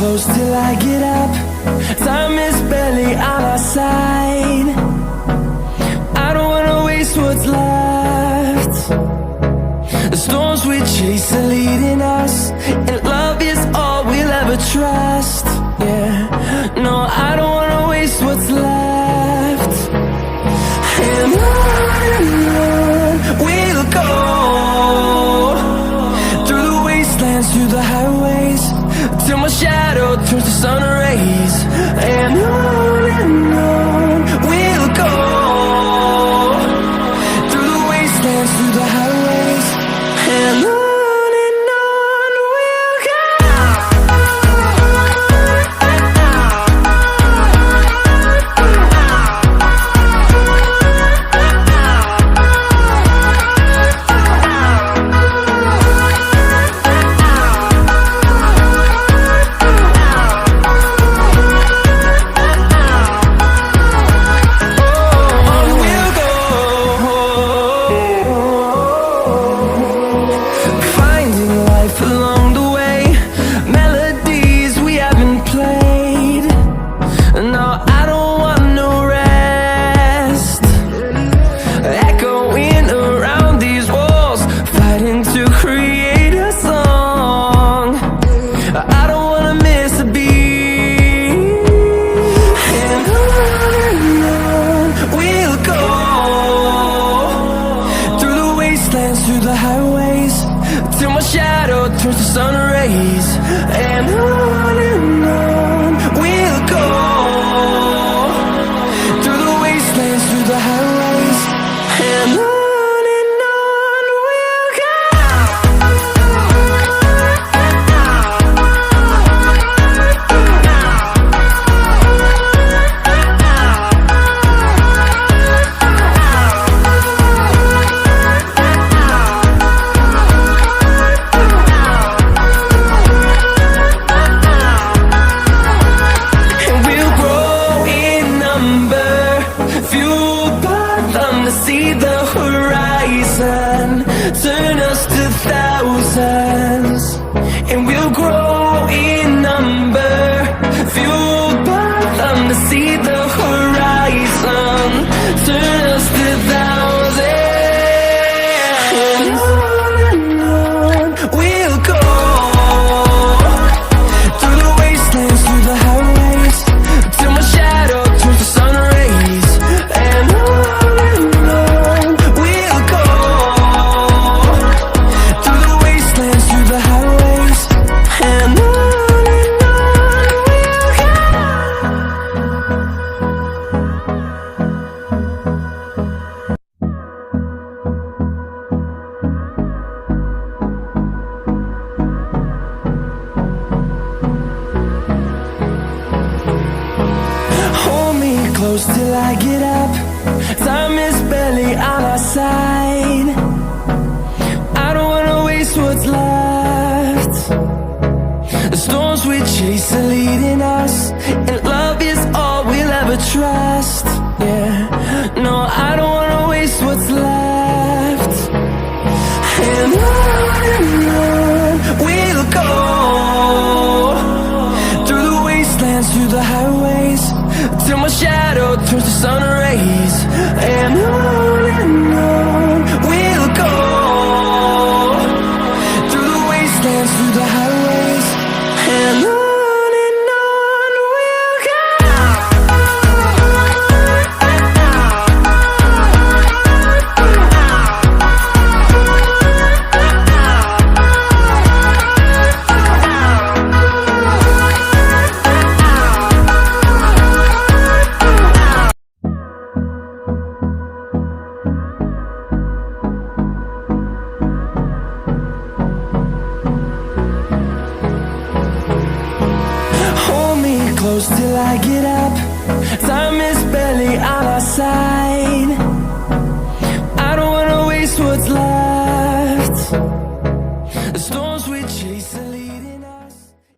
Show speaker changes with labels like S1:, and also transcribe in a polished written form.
S1: close till I get up. Time is barely on our side. I don't wanna waste what's left. The storms we chase are leading us, and love is all we'll ever trust. Yeah, no, I don't wanna waste what's left. And on we'll go, through the wastelands, through the highways, till my shadow turns to sun rays. And on we'll go, through the wastelands, through the highways, and on we'll go. Through the highways, till my shadow turns to sun rays. And on we'll go, through the wastelands, through the highways, and on we'll go. See the horizon, turn us to thousands, and we'll grow in number, fueled by them. To see the horizon, turn us to thousands, and on we'll go, through the wastelands, through the highways, till my shadow turns to sun rays. And close till I get up. Time is barely on our side. I don't wanna waste what's left. The storms we chase are leading us, and love is all we'll ever trust. Yeah, no, I don't wanna waste what's left. And on we'll go, through the wastelands, through the highways, till my shadow turns to sun rays. And on we'll go, through the wastelands, through the highways, and on. Close till I get up. Time is barely on our side.